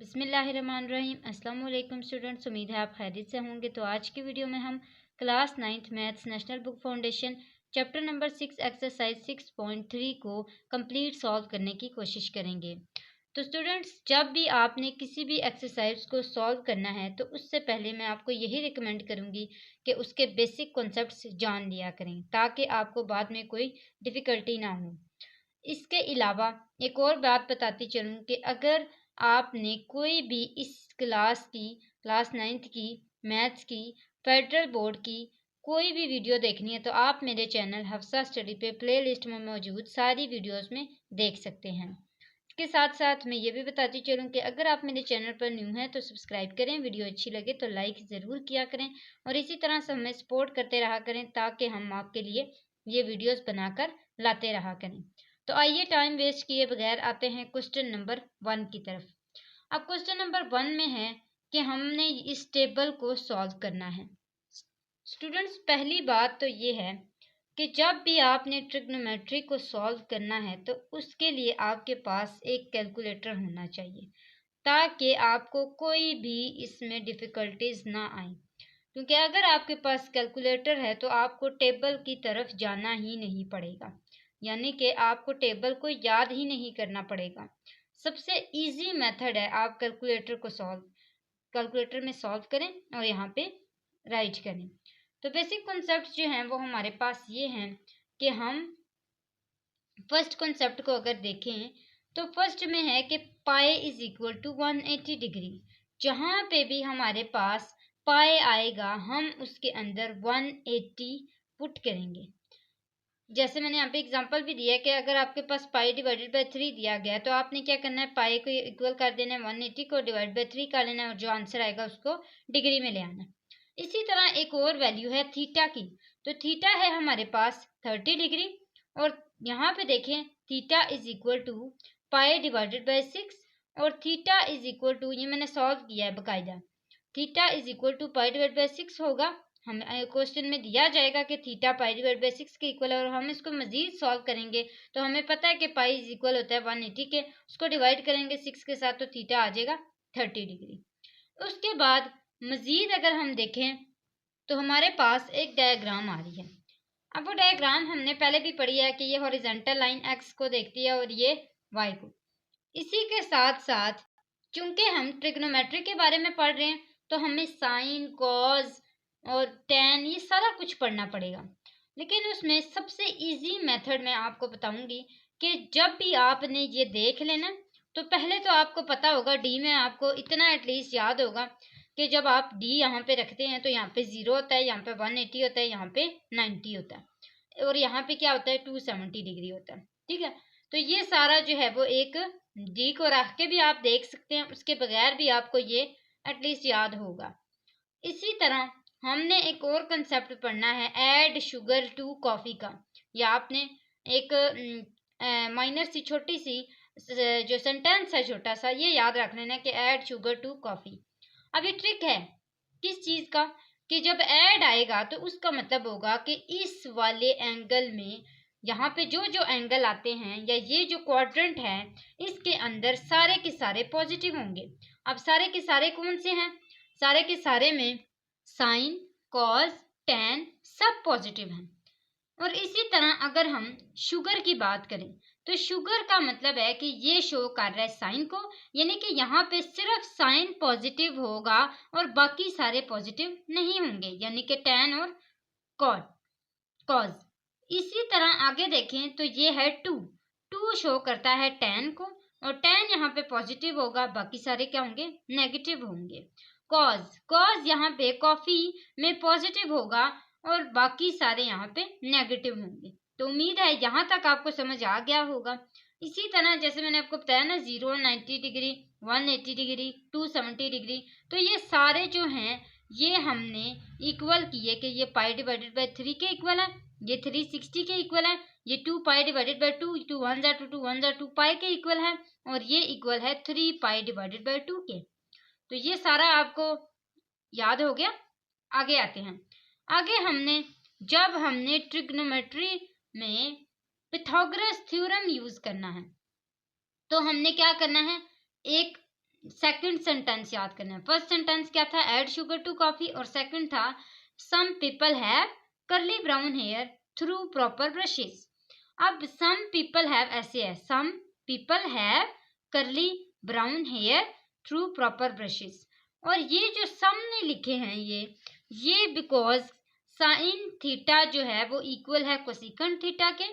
बिस्मिल्लाहिर्रहमानिर्रहीम। अस्सलाम वालेकुम स्टूडेंट्स, उम्मीद है आप खैरियत से होंगे। तो आज की वीडियो में हम class 9th maths national book foundation chapter number 6 exercise 6.3 को कंप्लीट सॉल्व करने की कोशिश करेंगे। तो स्टूडेंट्स, जब भी आपने किसी भी एक्सरसाइज को सॉल्व करना है तो उससे पहले मैं आपको यही रिकमेंड करूंगी कि उसके बेसिक कॉन्सेप्ट्स जान लिया करें ताकि आपको बाद में कोई डिफ़िकल्टी ना हो। इसके अलावा एक और बात बताती चलूँ कि अगर आपने कोई भी इस क्लास 9th की मैथ्स की फेडरल बोर्ड की कोई भी वीडियो देखनी है तो आप मेरे चैनल हफ्सा स्टडी पे प्लेलिस्ट में मौजूद सारी वीडियोस में देख सकते हैं। इसके साथ साथ मैं ये भी बताती चलूँ कि अगर आप मेरे चैनल पर न्यू हैं तो सब्सक्राइब करें, वीडियो अच्छी लगे तो लाइक ज़रूर किया करें और इसी तरह से हमें सपोर्ट करते रहा करें ताकि हम आपके लिए ये वीडियोस बनाकर लाते रहा करें। तो आइए टाइम वेस्ट किए बगैर आते हैं क्वेश्चन नंबर 1 की तरफ। अब क्वेश्चन नंबर 1 में है कि हमने इस टेबल को सॉल्व करना है। स्टूडेंट्स, पहली बात तो ये है कि जब भी आपने ट्रिग्नोमेट्री को सॉल्व करना है तो उसके लिए आपके पास एक कैलकुलेटर होना चाहिए ताकि आपको कोई भी इसमें डिफ़िकल्टीज ना आए। क्योंकि अगर आपके पास कैलकुलेटर है तो आपको टेबल की तरफ जाना ही नहीं पड़ेगा, यानी कि आपको टेबल को याद ही नहीं करना पड़ेगा। सबसे इजी मेथड है आप कैलकुलेटर में सॉल्व करें और यहाँ पे राइट करें। तो बेसिक कॉन्सेप्ट जो हैं वो हमारे पास ये हैं कि हम फर्स्ट कॉन्सेप्ट को अगर देखें तो फर्स्ट में है कि pi is equal to 180 degree. जहाँ पे भी हमारे पास पाई आएगा हम उसके अंदर 180 पुट करेंगे। जैसे मैंने यहाँ पे एग्जांपल भी दिया है कि अगर आपके पास पाई डिवाइडेड बाय 3 दिया गया है तो आपने क्या करना है, पाई को इक्वल कर देना है, 180 को डिवाइड बाय 3 कर लेना है और जो आंसर आएगा उसको डिग्री में ले आना है। इसी तरह एक और वैल्यू है थीटा की। तो थीटा है हमारे पास 30 डिग्री और यहाँ पे देखें theta is equal to pi divided by 6 और थीटा इज इक्वल टू, ये मैंने सॉल्व किया है बकायदा, theta is equal to pi divide by 6 होगा। हमें क्वेश्चन में दिया जाएगा कि थीटा पाई डिवाइड बाय 6 के इक्वल है और हम इसको मजीद सॉल्व करेंगे तो हमें पता है कि पाई इज इक्वल होता है 180 के, उसको डिवाइड करेंगे 6 के साथ तो थीटा आ जाएगा 30 डिग्री। उसके बाद मजीद अगर हम देखें तो हमारे पास एक डायग्राम आ रही है। अब वो डायग्राम हमने पहले भी पढ़ी है कि ये हॉरिजॉन्टल लाइन एक्स को देखती है और ये वाई को। इसी के साथ साथ चूंकि हम ट्रिग्नोमेट्री के बारे में पढ़ रहे हैं तो हमें साइन, कॉज और टैन ये सारा कुछ पढ़ना पड़ेगा। लेकिन उसमें सबसे इजी मेथड मैं आपको बताऊंगी कि जब भी आपने ये देख लेना तो पहले तो आपको पता होगा डी में आपको इतना एटलीस्ट याद होगा कि जब आप डी यहाँ पे रखते हैं तो यहाँ पे 0 होता है, यहाँ पे 180 होता है, यहाँ पे 90 होता है और यहाँ पे क्या होता है 270 डिग्री होता है। ठीक है, तो ये सारा जो है वो एक डी को रख के भी आप देख सकते हैं, उसके बगैर भी आपको ये एटलीस्ट याद होगा। इसी तरह हमने एक और कंसेप्ट पढ़ना है ऐड शुगर टू कॉफ़ी का। या आपने एक माइनर सी छोटी सी जो सेंटेंस है छोटा सा ये याद रख लेना कि ऐड शुगर टू कॉफ़ी। अब ये ट्रिक है किस चीज़ का कि जब ऐड आएगा तो उसका मतलब होगा कि इस वाले एंगल में यहाँ पे जो जो एंगल आते हैं या ये जो क्वाड्रेंट है इसके अंदर सारे के सारे पॉजिटिव होंगे। अब सारे के सारे कौन से हैं? सारे के सारे में साइन, कॉज, टैन सब पॉजिटिव हैं। और इसी तरह अगर हम शुगर की बात करें तो शुगर का मतलब है कि ये शो कर रहा है साइन को, यानी कि यहाँ पे सिर्फ साइन पॉजिटिव होगा और बाकी सारे पॉजिटिव नहीं होंगे, यानी कि टैन और कॉज। इसी तरह आगे देखें तो ये है टू शो करता है टैन को और टैन यहाँ पे पॉजिटिव होगा, बाकी सारे क्या होंगे? नेगेटिव होंगे। कॉज यहाँ पे कॉफी में पॉजिटिव होगा और बाकी सारे यहाँ पे नेगेटिव होंगे। तो उम्मीद है यहाँ तक आपको समझ आ गया होगा। इसी तरह जैसे मैंने आपको बताया ना 0, 90 डिग्री, 180 डिग्री, 270 डिग्री, तो ये सारे जो हैं ये हमने इक्वल किए कि ये पाई डिवाइडेड बाय 3 के इक्वल है, ये 360 के इक्वल है, ये 2 पाई डिवाइडेड बाय 2, 2 1 जा 2, 2 1 जा 2 पाई के इक्वल है और ये इक्वल है 3 पाई डिवाइडेड बाय 2 के। तो ये सारा आपको याद हो गया। आगे आते हैं। आगे जब हमने ट्रिग्नोमेट्री में पिथागोरस थ्योरम यूज करना है तो हमने क्या करना है, एक सेकंड सेंटेंस याद करना है। फर्स्ट सेंटेंस क्या था, ऐड शुगर टू कॉफी, और सेकंड था some people have curly brown hair through proper brushes. अब सम पीपल हैव ऐसे है, some people have curly brown hair through proper brushes. और ये जो सम ने लिखे हैं ये बिकॉज साइन थीटा जो है वो इक्वल है कोसिकेंट थीटा के,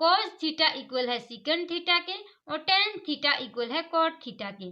कॉस थीटा इक्वल है सीकेंट थीटा के, और टेन थीटा इक्वल है कॉट थीटा के।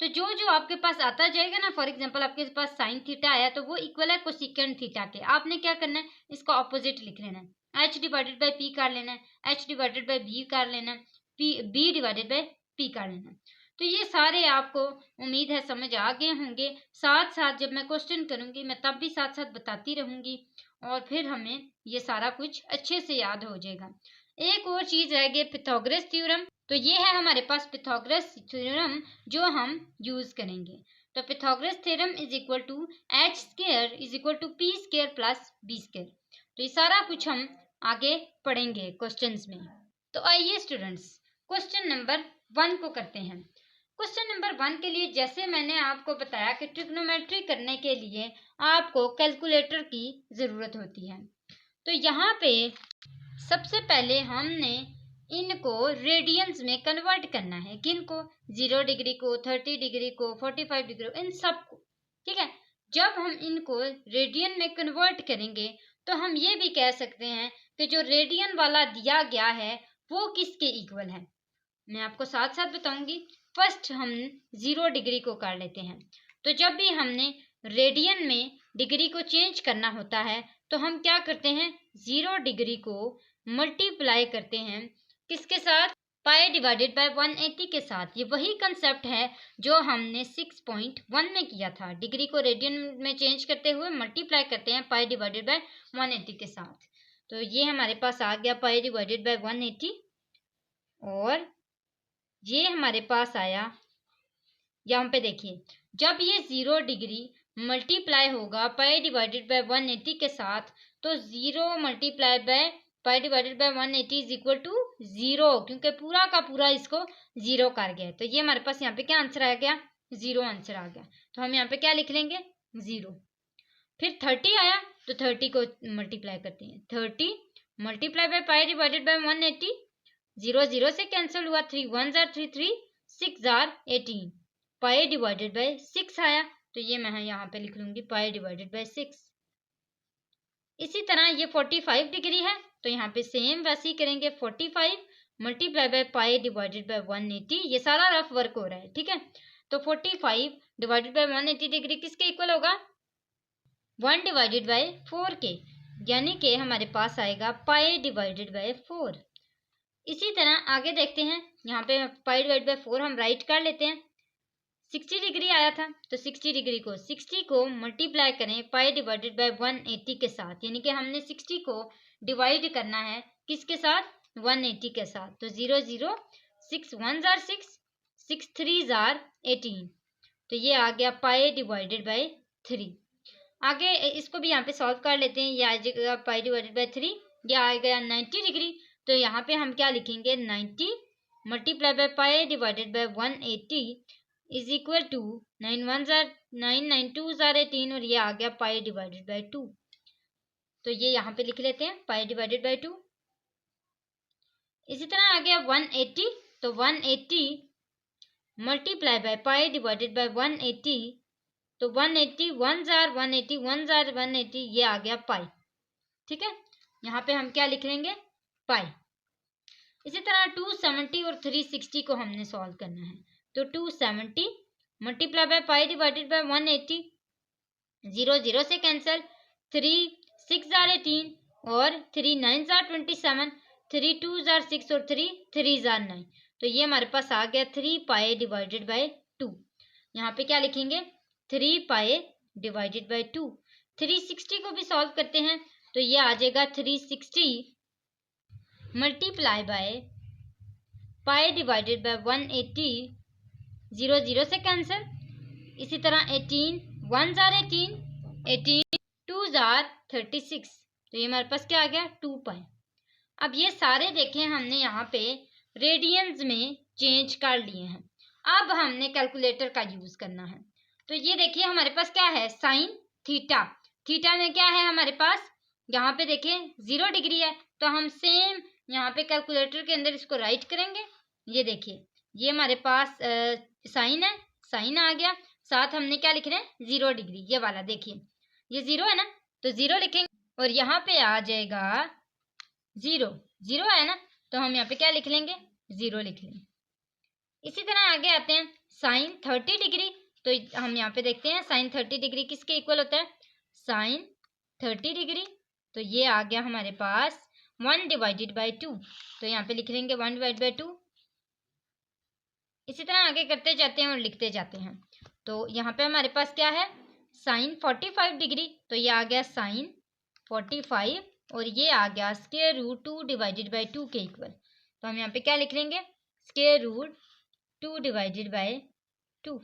तो जो जो आपके पास आता जाएगा ना, फॉर एग्जांपल आपके पास साइन थीटा आया तो वो इक्वल है कोसिकेंट थीटा के। आपने क्या करना है, इसका ऑपोजिट लिख लेना है, h डिवाइडेड बाई p कर लेना है, h डिवाइडेड बाई b कर लेना है, b डिवाइडेड बाई p कर लेना है। तो ये सारे आपको उम्मीद है समझ आ गए होंगे। साथ साथ जब मैं क्वेश्चन करूंगी मैं तब भी साथ साथ बताती रहूंगी, और फिर हमें ये सारा कुछ अच्छे से याद हो जाएगा। एक और चीज रह गई, पिथागोरस थ्योरम। तो ये है हमारे पास पिथागोरस थ्योरम जो हम यूज करेंगे। तो Pythagoras theorem is equal to H square is equal to P square plus B square. तो ये सारा कुछ हम आगे पढ़ेंगे क्वेश्चंस में। तो आइए स्टूडेंट्स क्वेश्चन नंबर 1 को करते हैं। क्वेश्चन नंबर 1 के लिए जैसे मैंने आपको बताया कि ट्रिग्नोमेट्री करने के लिए आपको कैलकुलेटर की जरूरत होती है। तो यहाँ पे सबसे पहले हमने इनको रेडियंस में कन्वर्ट करना है। किनको, 0 डिग्री को, 30 डिग्री को, 45 डिग्री को, इन सबको। ठीक है, जब हम इनको रेडियन में कन्वर्ट करेंगे तो हम ये भी कह सकते हैं कि जो रेडियन वाला दिया गया है वो किसके इक्वल है। मैं आपको साथ साथ बताऊंगी। फर्स्ट हम 0 डिग्री को कर लेते हैं। तो जब भी हमने रेडियन में डिग्री को चेंज करना होता है तो हम क्या करते हैं, 0 डिग्री को मल्टीप्लाई करते हैं किसके साथ, पाई डिवाइडेड बाय 180 के साथ। ये वही कंसेप्ट है जो हमने 6.1 में किया था। डिग्री को रेडियन में चेंज करते हुए मल्टीप्लाई करते हैं पाई डिवाइडेड बाय 180 के साथ। तो ये हमारे पास आ गया पाई डिवाइडेड बाय 180, और ये हमारे पास आया, यहाँ पे देखिए जब ये 0 डिग्री मल्टीप्लाई होगा पाई डिवाइडेड बाय 180 के साथ, तो 0 multiply by pi divided by 180 is equal to 0, क्योंकि पूरा का पूरा इसको 0 कर गया है। तो ये हमारे पास यहाँ पे क्या आंसर आ गया, 0 आंसर आ गया। तो हम यहाँ पे क्या लिख लेंगे, 0। फिर 30 आया तो 30 को मल्टीप्लाई करते हैं, 30 multiply by pi divided by 180, 0 0 से कैंसिल हुआ, 3 1 jar 3 3 6 jar 18, pi divided by 6 आया। तो ये मैं यहाँ पे लिख लूंगी पाई डिवाइडेड बाय 6। इसी तरह ये 45 डिग्री है तो यहाँ पे सेम वैसे ही करेंगे, 45 multiply by pi divided by 180। ये सारा रफ वर्क हो रहा है, ठीक है। तो 45 डिवाइडेड बाय 180 डिग्री किसके इक्वल होगा, 1 डिवाइडेड बाय 4 के, यानी कि हमारे पास आएगा पाई डिवाइडेड बाय 4। इसी तरह आगे देखते हैं, यहाँ पे पाई डिवाइडेड बाय 4 हम राइट कर लेते हैं। 60 डिग्री आया था तो 60 को मल्टीप्लाई करें पाई डिवाइडेड बाय 180 के साथ, यानी कि हमने 60 को डिवाइड करना है किसके साथ, 180 के साथ। तो 0 0 6 1 जार 6 6 3 जार 18। तो ये आ गया पाई डिवाइडेड बाय 3। आगे इसको भी यहाँ पे सॉल्व कर लेते हैं। ये आ जाएगा पाई डिवाइडेड बाय 3, ये आ गया 90 डिग्री। तो यहाँ पे हम क्या लिखेंगे, 90 multiply by pi divided by 180 is equal to 9 1 जार 9 9 2 जार 18, और ये आ गया पाई डिवाइडेड बाय 2। तो ये यहाँ पे लिख लेते हैं पाई डिवाइडेड बाय 2। इसी तरह आ गया 180, तो 180 multiply by pi divided by 180, तो 180 1 जार 180 1 जार 180, ये आ गया पाई, ठीक है। यहाँ पे हम क्या लिख लेंगे, पाई। इसी तरह 270 और 360 को हमने सॉल्व करना है। तो 270 multiply by pi divided by 180, 0 0 से कैंसिल, 3 6 जार 18 और 3 9 जार 27, 3 2 जार 6 और 3 3 जार 9। तो ये हमारे पास आ गया 3 पाई डिवाइडेड बाय 2। यहाँ पे क्या लिखेंगे, 3 पाई डिवाइडेड बाय 2। 360 को भी सॉल्व करते हैं तो ये आ जाएगा 360 multiply by pi divided by 180, 0 0 से कैंसिल। इसी तरह 18 1 जार 18, 18 2 जार 36। तो ये हमारे पास क्या आ गया, 2 पाई। अब ये सारे देखें हमने यहाँ पे रेडियंस में चेंज कर लिए हैं। अब हमने कैलकुलेटर का यूज करना है। तो ये देखिए हमारे पास क्या है, साइन थीटा। थीटा में क्या है हमारे पास, यहाँ पे देखें 0 डिग्री है, तो हम सेम यहाँ पे कैलकुलेटर के अंदर इसको राइट करेंगे। ये देखिए ये हमारे पास साइन है, साइन आ गया, साथ हमने क्या लिख रहे हैं 0 डिग्री, ये वाला देखिए ये 0 है ना, तो 0 लिखेंगे और यहाँ पे आ जाएगा 0, 0 है ना, तो हम यहाँ पे क्या लिख लेंगे 0 लिख लेंगे। इसी तरह आगे आते हैं साइन 30 डिग्री। तो हम यहाँ पे देखते हैं साइन 30 डिग्री किसके इक्वल होता है, साइन 30 डिग्री। तो ये आ गया हमारे पास 1 डिवाइडेड बाई 2, तो यहाँ पे लिख लेंगे 1 डिवाइड बाई 2। इसी तरह आगे करते जाते हैं और लिखते जाते हैं। तो यहाँ पे हमारे पास क्या है, साइन 45 डिग्री, तो ये आ गया साइन 45 और ये आ गया स्क्वायर रूट 2 डिवाइडेड बाई 2 के इक्वल। तो हम यहाँ पे क्या लिख लेंगे, स्क्वायर रूट 2 डिवाइडेड बाई 2।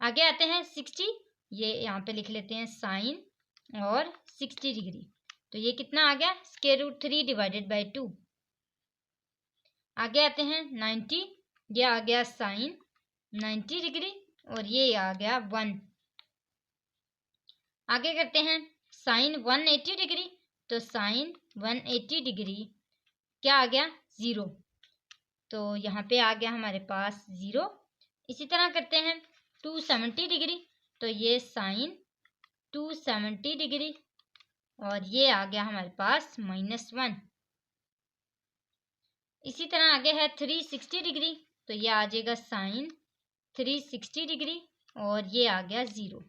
आगे आते हैं 60, ये यहाँ पे लिख लेते हैं साइन और 60 डिग्री, तो ये कितना आ गया, स्क्वायर रूट 3 डिवाइडेड बाई 2। आगे आते हैं 90, ये आ गया साइन 90 डिग्री और ये आ गया 1। आगे करते हैं साइन 180 डिग्री, तो साइन 180 डिग्री क्या आ गया 0, तो यहाँ पे आ गया हमारे पास 0। इसी तरह करते हैं 270 डिग्री, तो ये साइन 270 डिग्री और ये आ गया हमारे पास -1। इसी तरह आगे है 360 डिग्री, तो ये आ जाएगा साइन 360 डिग्री और ये आ गया 0।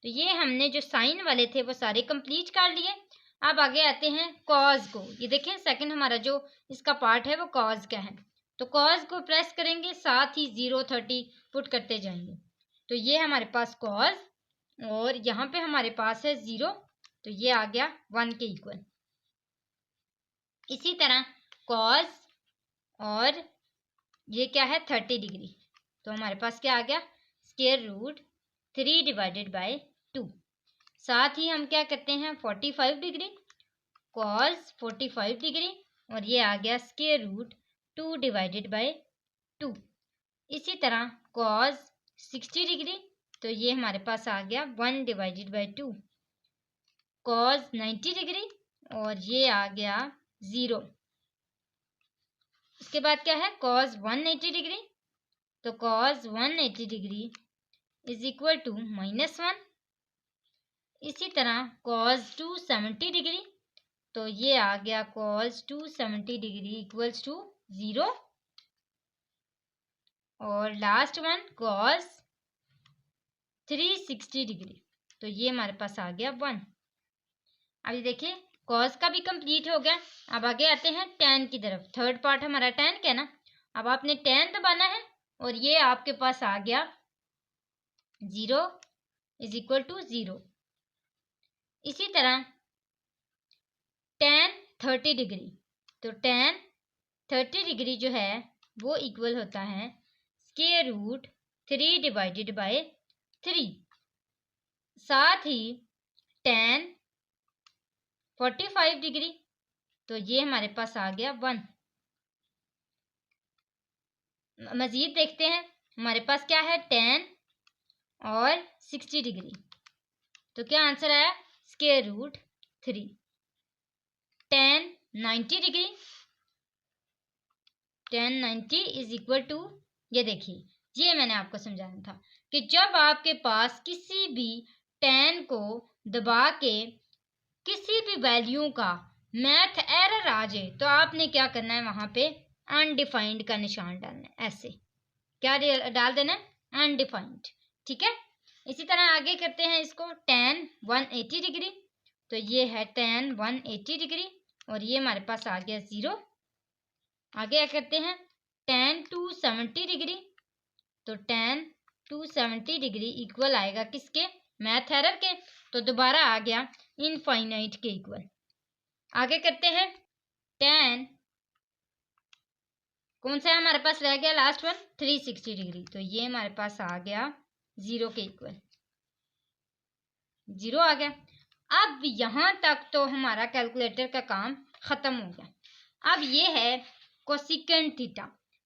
तो ये हमने जो साइन वाले थे वो सारे कंप्लीट कर लिए। अब आगे आते हैं कॉज को। ये देखें सेकंड हमारा जो इसका पार्ट है वो कॉज का है, तो कॉज को प्रेस करेंगे, साथ ही 0 30 पुट करते जाएंगे। तो ये हमारे पास कॉज और यहाँ पे हमारे पास है 0, तो ये आ गया 1 के इक्वल। इसी तरह कॉज और ये क्या है 30 डिग्री, तो हमारे पास क्या आ गया, स्क्वायर रूट 3 डिवाइडेड बाई 2। साथ ही हम क्या करते हैं 45 डिग्री, कॉज 45 डिग्री और ये आ गया स्क्वायर रूट 2 डिवाइडेड बाई 2। इसी तरह कॉज 60 डिग्री, तो ये हमारे पास आ गया 1 डिवाइडेड बाई 2। कॉज 90 डिग्री और ये आ गया 0। इसके बाद क्या है कॉज 180 डिग्री, तो cos 180 degree is equal to -1। इसी तरह कॉज 270 डिग्री, तो ये आ गया कॉज 270 डिग्री इक्वल्स टू 0। और लास्ट वन कॉज 360 डिग्री, तो ये हमारे पास आ गया 1। अभी देखिए कॉज का भी कंप्लीट हो गया। अब आगे आते हैं tan की तरफ। थर्ड पार्ट हमारा tan का है ना, अब आपने tan दबाना है और ये आपके पास आ गया 0 इज इक्वल टू 0। इसी तरह tan 30 डिग्री, तो tan 30 डिग्री जो है वो इक्वल होता है स्क्वायर रूट 3 डिवाइडेड बाय 3। साथ ही tan 45 डिग्री, तो ये हमारे पास आ गया 1। मजीद देखते हैं हमारे पास क्या है tan और 60 डिग्री, तो क्या आंसर आया square root 3। tan 90 degree, tan 90 is equal to, ये देखिए ये मैंने आपको समझाना था कि जब आपके पास किसी भी tan को दबा के किसी भी वैल्यू का मैथ एरर आ जाए तो आपने क्या करना है, वहां पे अनडिफाइंड का निशान डालना है। ऐसे क्या डाल देना है, अनडिफाइंड, ठीक है। इसी तरह आगे करते हैं इसको tan 180 डिग्री, तो ये है tan 180 डिग्री और ये हमारे पास आ गया 0। आगे करते हैं tan 270 डिग्री, तो tan 270 डिग्री इक्वल आएगा किसके, मैथ एरर के, तो दोबारा आ गया इनफाइनाइट के इक्वल। आगे करते हैं tan, कौन सा है हमारे पास रह गया लास्ट वन 360 डिग्री, तो ये हमारे पास आ गया 0 के इक्वल, 0 आ गया। अब यहां तक तो हमारा कैलकुलेटर का काम खत्म हो गया। अब ये है कोसिकेंट थीटा।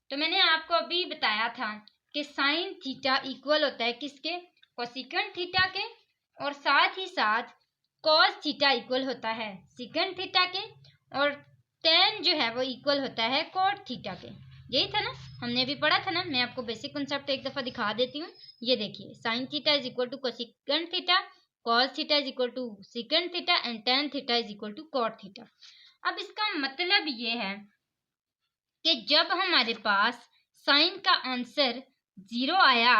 तो मैंने आपको अभी बताया था कि साइन थीटा इक्वल होता है किसके, कोसेकेंट थीटा के, और साथ ही साथ कॉस थीटा इक्वल होता है सेकेंट थीटा के, और टेन जो है वो इक्वल होता है कॉट थीटा के। यही था ना, हमने अभी पढ़ा था ना। मैं आपको बेसिक कॉन्सेप्ट एक दफा दिखा देती हूँ। ये देखिए, sine theta is equal to cosecant theta, cos theta is equal to secant theta and tan theta is equal to cot theta. अब इसका मतलब ये है कि जब हमारे पास साइन का आंसर 0 आया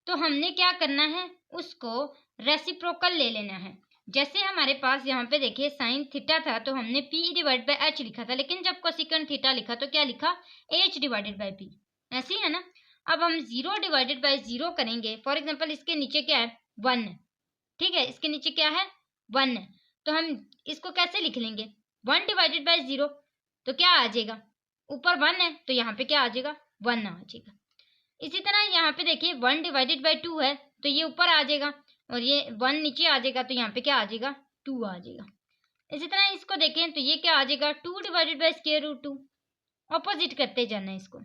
तो हमने क्या करना है, उसको रेसिप्रोकल ले लेना है। जैसे हमारे पास यहाँ पे देखिए साइन थीटा था तो हमने p डिवाइड बाई एच लिखा था, लेकिन जब कोसेकेंट थीटा लिखा तो क्या लिखा, h डिवाइडेड बाई p। ऐसे ही है ना। अब हम 0 डिवाइडेड बाई 0 करेंगे। फॉर एग्जांपल इसके नीचे क्या है, 1, ठीक है, इसके नीचे क्या है, 1, तो हम इसको कैसे लिख लेंगे, 1 डिवाइडेड बाई 0, तो क्या आ जाएगा, ऊपर 1 है तो यहाँ पे क्या आ जाएगा, 1 आ जाएगा। इसी तरह यहाँ पे देखिए 1 डिवाइडेड बाई 2 है तो ये ऊपर आ जाएगा, और ये 1 नीचे आ जाएगा तो यहाँ पे क्या आ जाएगा, 2 आ जाएगा। इसी तरह इसको देखें तो ये क्या आ जाएगा, 2 divided by square root 2, opposite करते जाना है इसको।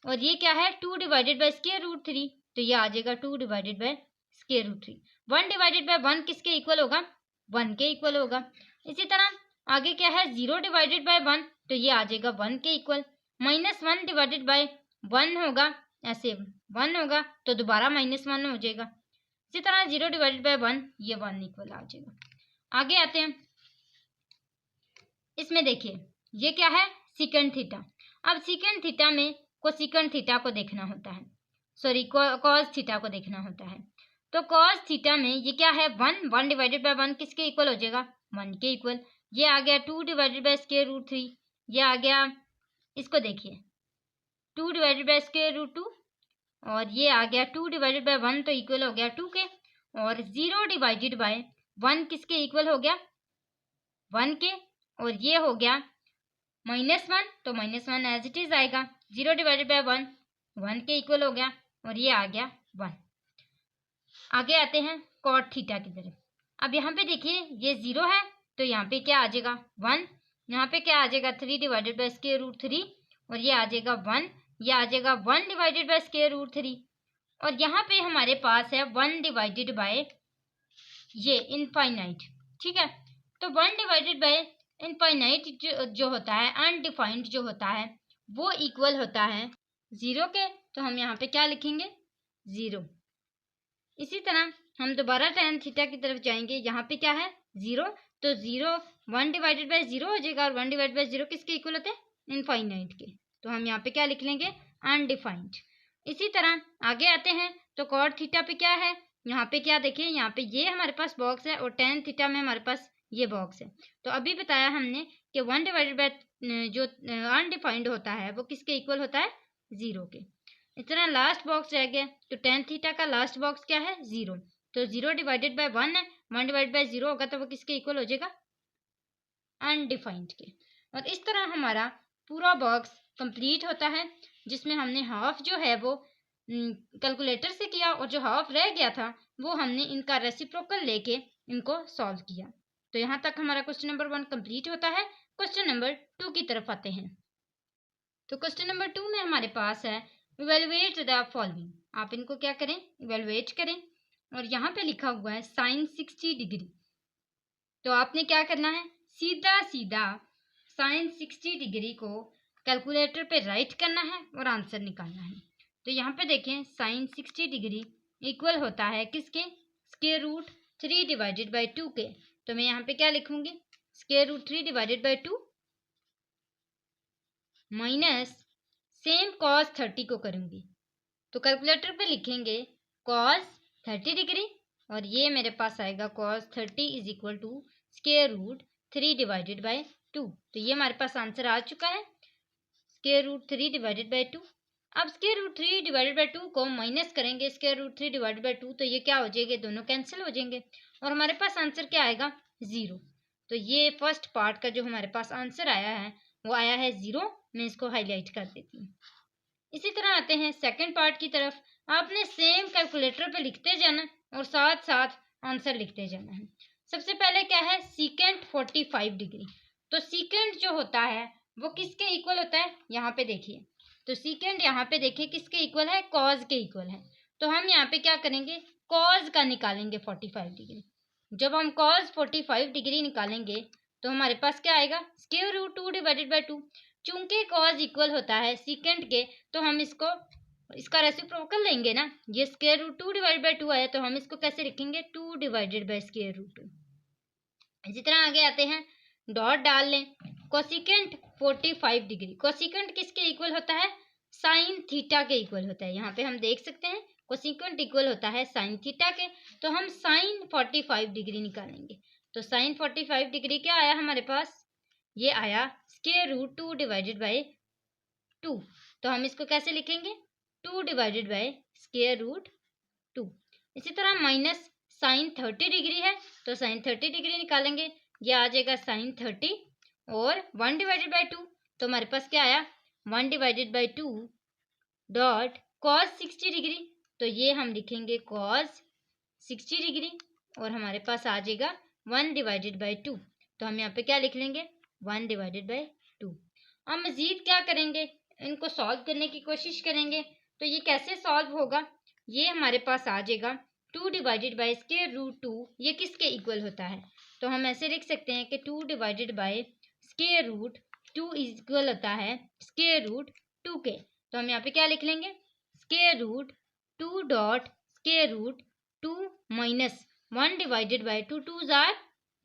और ये क्या है, 2 डिवाइडेड बाई स्क्वायर रूट 3, तो ये आ जाएगा 2 divided by square root 3। 1 divided by 1 किसके इक्वल होगा, 1 के इक्वल होगा। इसी तरह आगे क्या है, 0 डिवाइडेड बाई 1, तो ये आ जाएगा 1 के इक्वल। -1 डिवाइडेड बाई 1 होगा, ऐसे 1 होगा तो दोबारा -1 हो जाएगा। इसी तरह 0 डिवाइडेड बाई 1, ये 1 इक्वल आ जाएगा। आगे आते हैं, इसमें देखिए ये क्या है, सेकेंट थीटा। अब सेकेंट थीटा में कोसेकेंट थीटा को देखना होता है, सॉरी कॉस थीटा को देखना होता है। तो कॉस थीटा में ये क्या है, 1 डिवाइडेड बाई 1 किसके इक्वल हो जाएगा, 1 के इक्वल। ये आ गया 2 डिवाइडेड बाई स्क्वायर रूट 3, ये आ गया, इसको देखिए 2 डिवाइडेड बाई स्क्वायर रूट 2, और ये आ गया 2 डिवाइडेड बाई 1 तो इक्वल हो गया 2 के, और 0 डिवाइडेड बाई 1 किसके इक्वल हो गया, 1 के, और ये हो गया -1 तो -1 एज इट इज आएगा। 0 डिवाइडेड बाई 1, 1 के इक्वल हो गया, और ये आ गया 1। आगे आते हैं कॉट थीटा की तरफ। अब यहाँ पे देखिए ये 0 है तो यहाँ पे क्या आ जाएगा, 1, यहाँ पे क्या आ जाएगा, 3 डिवाइडेड बाई स्क्वायर रूट 3, और ये आ जाएगा 1, ये आ जाएगा 1 डिवाइडेड बाई स्क्वायर रूट 3, और यहाँ पे हमारे पास है 1 डिवाइडेड बाय ये इनफाइनाइट, ठीक है। तो 1 डिवाइडेड बाय इनफाइनाइट जो होता है, अनडिफाइंड जो होता है, वो इक्वल होता है 0 के, तो हम यहाँ पे क्या लिखेंगे, 0। इसी तरह हम दोबारा tan थीटा की तरफ जाएंगे, यहाँ पे क्या है, 0, तो 0 1 डिवाइडेड बाय 0 हो जाएगा, और 1 डिवाइडेड बाय 0 किसके इक्वल होते हैं, इनफाइनाइट के, तो हम यहाँ पे क्या लिख लेंगे, अनडिफाइंड। इसी तरह आगे आते हैं तो कॉट थीटा पे क्या है, यहाँ पे क्या देखिए, यहाँ पे ये हमारे पास बॉक्स है, और tan थीटा में हमारे पास ये बॉक्स है। तो अभी बताया हमने कि 1 डिवाइडेड बाय जो अनडिफाइंड होता है वो किसके इक्वल होता है, 0 के। इस तरह लास्ट बॉक्स रह गया, तो tan थीटा का लास्ट बॉक्स क्या है, 0, तो 0 डिवाइडेड बाय 1 है, 1 डिवाइडेड बाय 0 होगा तो वो किसके इक्वल हो जाएगा, अनडिफाइंड के। और इस तरह हमारा पूरा बॉक्स कंप्लीट होता है, जिसमें हमने हाफ जो है वो कैलकुलेटर से किया, और जो हाफ रह गया था वो हमने इनका रेसिप्रोकल लेके इनको सॉल्व किया। तो यहाँ तक हमारा क्वेश्चन नंबर 1 कंप्लीट होता है। क्वेश्चन नंबर 2 की तरफ आते हैं। तो क्वेश्चन नंबर 2 में हमारे पास है इवेलुएट द फॉलोइंग। आप इनको क्या करें, इवेलुएट करें, और यहाँ पे लिखा हुआ है साइन 60 डिग्री। तो आपने क्या करना है, सीधा सीधा साइन 60 डिग्री को कैलकुलेटर पे राइट करना है और आंसर निकालना है। तो यहाँ पे देखें साइन 60 डिग्री इक्वल होता है किसके, स्क्वायर रूट 3 डिवाइडेड बाई 2 के। तो मैं यहाँ पे क्या लिखूंगी, square root 3 divided by 2 minus same cos 30 को करूंगी, तो कैलकुलेटर पे लिखेंगे कॉस 30 डिग्री, और ये मेरे पास आएगा cos 30 is equal to square root 3 divided by 2। तो ये हमारे पास आंसर आ चुका है, स्क्वायर रूट 3 डिवाइडेड बाई 2। अब स्क्वायर रूट 3 डिवाइडेड बाई 2 को माइनस करेंगे स्क्वायर रूट 3 डिवाइडेड बाई 2, तो ये क्या हो जाएंगे, दोनों कैंसिल हो जाएंगे, और हमारे पास आंसर क्या आएगा, 0। तो ये फर्स्ट पार्ट का जो हमारे पास आंसर आया है वो आया है 0। मैं इसको हाईलाइट कर देती हूँ। इसी तरह आते हैं सेकंड पार्ट की तरफ। आपने सेम कैलकुलेटर पे लिखते जाना और साथ साथ आंसर लिखते जाना है। सबसे पहले क्या है, सीकेंट 45 डिग्री। तो सीकेंट जो होता है वो किसके इक्वल होता है, यहाँ पे देखिए तो सीकेंड यहाँ पे देखिए किसके इक्वल है, कॉज के इक्वल है। तो हम यहाँ पे क्या करेंगे, कॉज का निकालेंगे 45 डिग्री। जब हम कॉज 45 डिग्री निकालेंगे तो हमारे पास क्या आएगा, स्क्वायर रूट 2 डिवाइडेड बाई 2। चूंकि कॉज इक्वल होता है सीकेंड के तो हम इसका रेसिप्रोकल लेंगे ना। ये स्क्वायर रूट 2 डिवाइडेड बाई 2 आया तो हम इसको कैसे लिखेंगे, 2 डिवाइडेड बाई स्क्वायर रूट 2। इसी तरह आगे आते हैं, डॉट डाल लें। कोसिकेंट 45 डिग्री, कोसिकेंट किसके इक्वल होता है, साइन थीटा के इक्वल होता है। यहाँ पे हम देख सकते हैं कोसिकेंट इक्वल होता है साइन थीटा के। तो हम साइन 45 डिग्री निकालेंगे। तो साइन 45 डिग्री क्या आया हमारे पास, ये आया स्क्वायर रूट 2 डिवाइडेड बाई 2। तो हम इसको कैसे लिखेंगे, 2 डिवाइडेड बाई स्क्वायर रूट 2। इसी तरह माइनस साइन 30 डिग्री है तो साइन 30 डिग्री निकालेंगे, ये आ जाएगा साइन 30 और 1 डिवाइडेड बाई 2। तो हमारे पास क्या आया, 1 divided by 2 dot cos 60 degree. तो ये हम लिखेंगे कॉस 60 डिग्री और हमारे पास आ जाएगा 1 डिवाइडेड बाई 2। तो हम यहाँ पे क्या लिख लेंगे, 1 डिवाइडेड बाई 2। अब मजीद क्या करेंगे, इनको सॉल्व करने की कोशिश करेंगे। तो ये कैसे सॉल्व होगा, ये हमारे पास आ जाएगा 2 डिवाइडेड बाई स्क्वायर रूट 2। ये किसके इक्वल होता है, तो हम ऐसे लिख सकते हैं कि 2 divided by square root 2 equal होता है स्क्वायर रूट 2 के। तो हम यहाँ पे क्या लिख लेंगे, square root 2 dot square root 2 minus 1 divided by 2 2 जार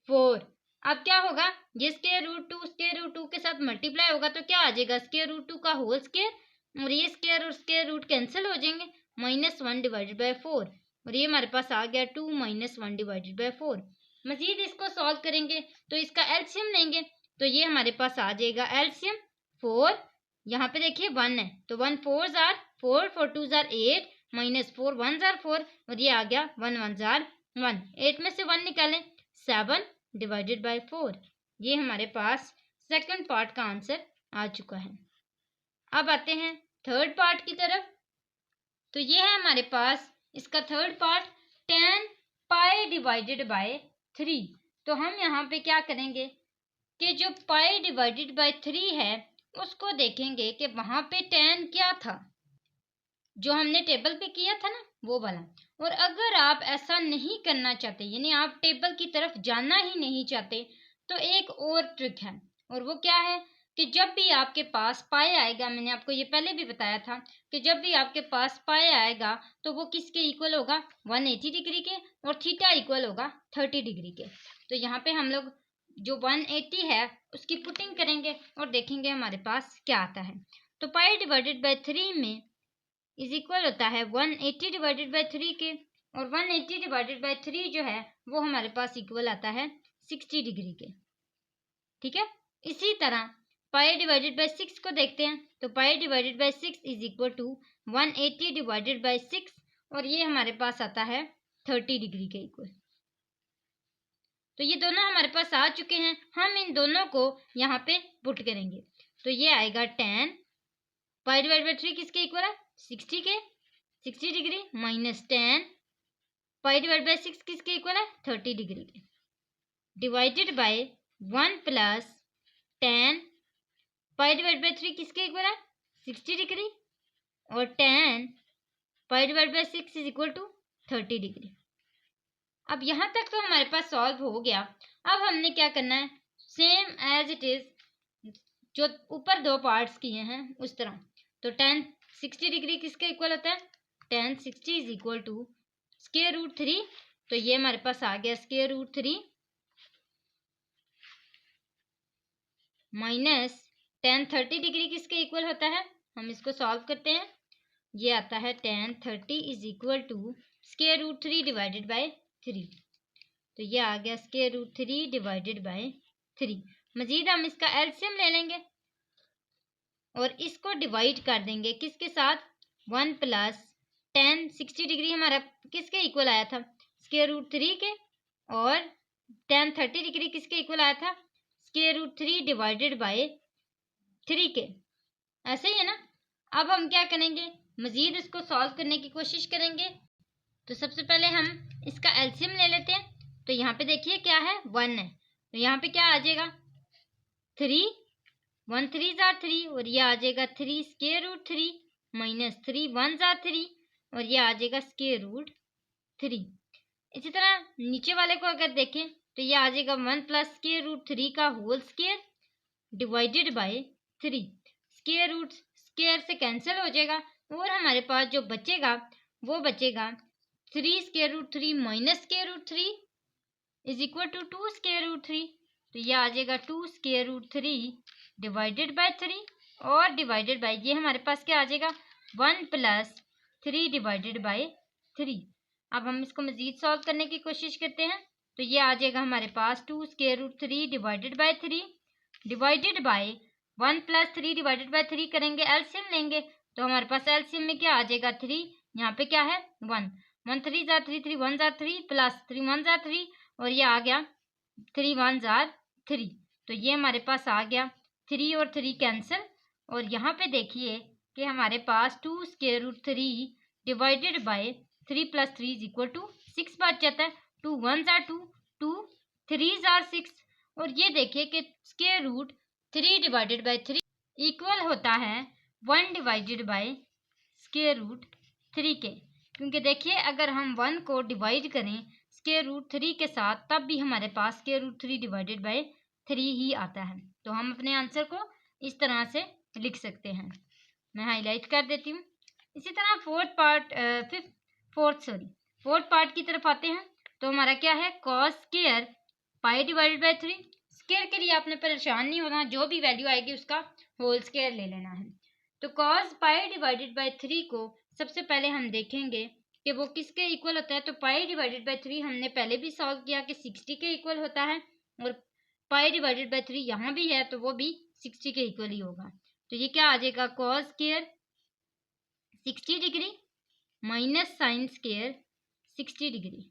4। अब क्या होगा, ये स्क्वायर रूट 2 के साथ मल्टीप्लाई होगा तो क्या आ जाएगा, स्क्वायर रूट 2 का होल स्क्वायर और ये स्क्वायर और स्क्वायर रूट कैंसिल हो जाएंगे, माइनस 1 डिवाइडेड बाई 4 और ये हमारे पास आ गया 2 माइनस 1 डिवाइडेड बाई 4। मजीद इसको सॉल्व करेंगे तो इसका एलसीएम लेंगे तो ये हमारे पास आ जाएगा एलसीएम 4। यहाँ पे देखिए 1 है तो 1 4 जार 4 4 2 जार 8 माइनस 4 1 जार 4 और ये आ गया 1 1 जार 1। 8 में से 1 निकालें, 7 डिवाइडेड बाई 4। ये हमारे पास सेकंड पार्ट का आंसर आ चुका है। अब आते हैं थर्ड पार्ट की तरफ। तो ये है हमारे पास इसका third part, tan pi divided by 3। तो हम यहाँ पे क्या करेंगे कि जो पाई डिवाइडेड बाय 3 है उसको देखेंगे कि वहाँ पे tan क्या था, जो हमने टेबल पे किया था ना वो वाला। और अगर आप ऐसा नहीं करना चाहते, यानी आप टेबल की तरफ जाना ही नहीं चाहते, तो एक और ट्रिक है और वो क्या है कि जब भी आपके पास पाई आएगा, मैंने आपको ये पहले भी बताया था कि जब भी आपके पास पाई आएगा तो वो किसके इक्वल होगा, 180 डिग्री के, और थीटा इक्वल होगा 30 डिग्री के। तो यहाँ पे हम लोग जो 180 है उसकी पुटिंग करेंगे और देखेंगे हमारे पास क्या आता है। तो पाई डिवाइडेड बाई 3 में इज इक्वल होता है 180 डिवाइडेड बाई 3 के, और 180 डिवाइडेड बाई 3 जो है वो हमारे पास इक्वल आता है 60 डिग्री के। ठीक है, इसी तरह पाई डिवाइडेड बाई 6 को देखते हैं। तो pi divided by 6 is equal to 180 divided by 6 और ये हमारे पास आता है 30 डिग्री के इक्वल। तो ये दोनों हमारे पास आ चुके हैं, हम इन दोनों को यहाँ पे पुट करेंगे। तो ये आएगा tan पाई डिवाइडेड बाई 3 किसके इक्वल है, 60 के, 60 degree minus tan pi divide by 6 किसके इक्वल है, 30 डिग्री के, divided by 1 plus tan pi divide by 3 किसके इक्वल है, 60 डिग्री, और tan pi divide by 6 is equal to 30 degree. अब यहाँ तक तो हमारे पास सॉल्व हो गया। अब हमने क्या करना है, सेम एज इट इज जो ऊपर दो पार्ट्स किए हैं उस तरह। तो tan 60 डिग्री किसके इक्वल होता है, tan 60 is equal to square root 3। तो ये हमारे पास आ गया square root 3 minus tan 30 degree किसके इक्वल होता है, हम इसको सॉल्व करते हैं। ये आता है tan 30 is equal to square root 3 divided by 3। तो ये आ गया स्क्वायर रूट 3 डिवाइडेड बाय 3। मजीद हम इसका एलसीएम ले लेंगे और इसको डिवाइड कर देंगे किसके साथ, 1 प्लस tan 60 डिग्री हमारा किसके इक्वल आया था, स्क्वायर रूट 3 के, और tan 30 डिग्री किसके इक्वल आया था, स्क्वायर रूट 3 डिवाइडेड बाय 3 के। ऐसे ही है ना। अब हम क्या करेंगे, मजीद इसको सॉल्व करने की कोशिश करेंगे। तो सबसे पहले हम इसका एलसीएम ले लेते हैं। तो यहाँ पे देखिए क्या है, 1 है, तो यहाँ पे क्या आ जाएगा, 3 1 3 जार 3 और ये आ जाएगा 3 स्क्वायर रूट 3 माइनस 3 1 जार 3 और ये आ जाएगा स्क्वायर रूट 3। इसी तरह नीचे वाले को अगर देखें तो ये आ जाएगा 1 प्लस स्क्वायर रूट 3 का whole square divided by 3। Square root square से कैंसिल हो जाएगा और हमारे पास जो बचेगा वो बचेगा 3 square root 3 minus square root 3 is equal to 2 square root 3। तो ये आ जाएगा 2 स्क्वायर रूट 3 डिवाइडेड बाय 3 और डिवाइडेड बाय ये हमारे पास क्या आ जाएगा 1 प्लस 3 डिवाइडेड बाय 3। अब हम इसको मजीद सॉल्व करने की कोशिश करते हैं तो ये आ जाएगा हमारे पास 2 square root 3 divided by 3 divided by 1 plus 3 divided by 3 करेंगे एलसीएम लेंगे तो हमारे पास एलसीएम में क्या आ जाएगा 3 यहाँ पे क्या है 1 1 3 जार 3 3 1 जार 3 प्लस 3 1 जार 3 और ये आ गया 3 1 जार 3। तो ये हमारे पास आ गया 3 और 3 कैंसिल और यहाँ पे देखिए कि हमारे पास 2 square root 3 divided by 3 plus 3 is equal to 6 बच जाता है। 2 1 जार 2 2 3 जार 6 और ये देखिए कि square root 3 divided by 3 equal होता है 1 डिवाइडेड बाय स्क्वायर रूट 3 के, क्योंकि देखिए अगर हम 1 को डिवाइड करें स्क्वायर रूट 3 के साथ तब भी हमारे पास स्क्वायर रूट 3 डिवाइडेड बाय 3 ही आता है। तो हम अपने आंसर को इस तरह से लिख सकते हैं। मैं हाईलाइट कर देती हूँ। इसी तरह फोर्थ पार्ट की तरफ आते हैं तो हमारा क्या है cos square pi divided by 3। Square के लिए आपने परेशान नहीं होना, जो भी वैल्यू आएगी उसका होल स्क्वायर ले लेना है। तो कॉस पाई डिवाइडेड बाय 3 को सबसे पहले हम देखेंगे कि वो किसके इक्वल होता है। तो पाई डिवाइडेड बाय 3 हमने पहले भी सॉल्व किया कि 60 के इक्वल होता है और पाई डिवाइडेड बाय 3 यहाँ भी है तो वो भी 60 के इक्वल ही होगा। तो ये क्या आ जाएगा cos square 60 degree minus sine square 60 degree.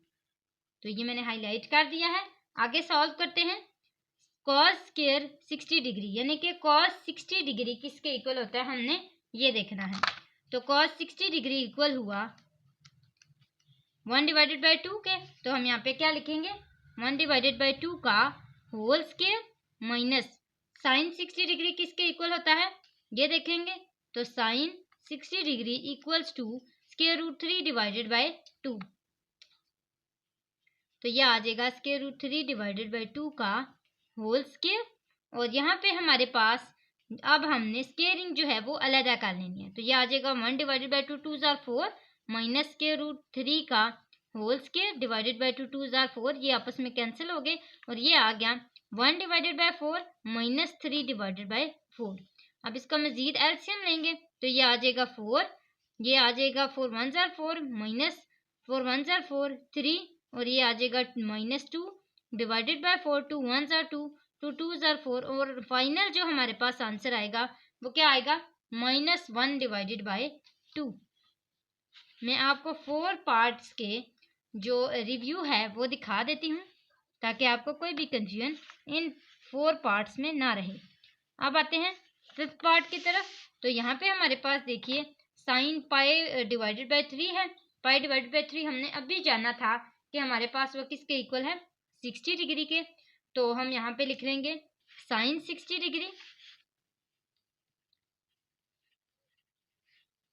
तो ये मैंने हाईलाइट कर दिया है। आगे सॉल्व करते हैं। कॉस स्क्वायर 60 डिग्री यानी कि कॉस 60 डिग्री किसके इक्वल होता है हमने ये देखना है। तो कॉस 60 डिग्री इक्वल हुआ 1 डिवाइडेड बाय 2 के, तो हम यहाँ पे क्या लिखेंगे 1 डिवाइडेड बाय 2 का whole square minus sine 60 degree किसके इक्वल होता है ये देखेंगे। तो sine 60 degree equals to square root 3 divided by 2। तो यह आ जाएगा स्क्वायर रूट 3 डिवाइडेड बाय 2 का होल स्क्वायर और यहाँ पे हमारे पास अब हमने स्क्वायरिंग जो है वो अलग कर लेनी है। तो ये आ जाएगा 1 डिवाइडेड बाय 2 2 जार 4 माइनस स्क्वायर रूट 3 का होल स्क्वायर डिवाइडेड बाय 2 2 जार 4 ये आपस में कैंसिल हो गए और ये आ गया 1 divided bye 4 minus 3 divided bye 4। अब इसका मजीद एलसीएम लेंगे तो ये आ जाएगा 4, ये आ जाएगा 4 1 जार 4 माइनस 4 1 जार 4 3 और ये आ जाएगा माइनस 2 डिवाइडेड बाय 4 2 1 जार 2 2 2 जार 4 और फाइनल जो हमारे पास आंसर आएगा वो क्या आएगा -1 डिवाइडेड बाय 2। मैं आपको 4 पार्ट्स के जो रिव्यू है वो दिखा देती हूँ ताकि आपको कोई भी कंफ्यूजन इन 4 पार्ट्स में ना रहे। अब आते हैं 5th पार्ट की तरफ। तो यहाँ पे हमारे पास देखिए साइन पाई डिवाइडेड बाय 3 है। पाई डिवाइडेड बाय 3 हमने अभी जाना था कि हमारे पास वो किसके इक्वल है 60 डिग्री के। तो हम यहाँ पे लिख लेंगे sine 60 degree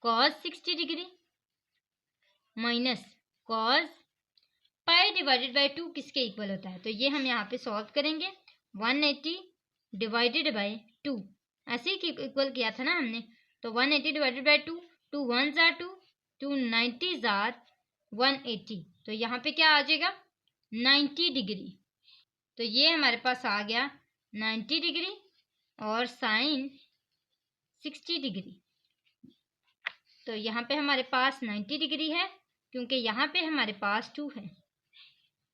cos 60 degree minus cos pi divided by 2 किसके इक्वल होता है। तो ये हम यहाँ पे सॉल्व करेंगे 180 डिवाइडेड बाय 2 ऐसे ही इक्वल किया था ना हमने। तो 180 डिवाइडेड बाय 2 2 1 जार 2 2 90 जार 180। तो यहाँ पे क्या आ जाएगा 90 डिग्री। तो ये हमारे पास आ गया 90 डिग्री और साइन 60 डिग्री। तो यहाँ पे हमारे पास 90 डिग्री है क्योंकि यहाँ पे हमारे पास 2 है।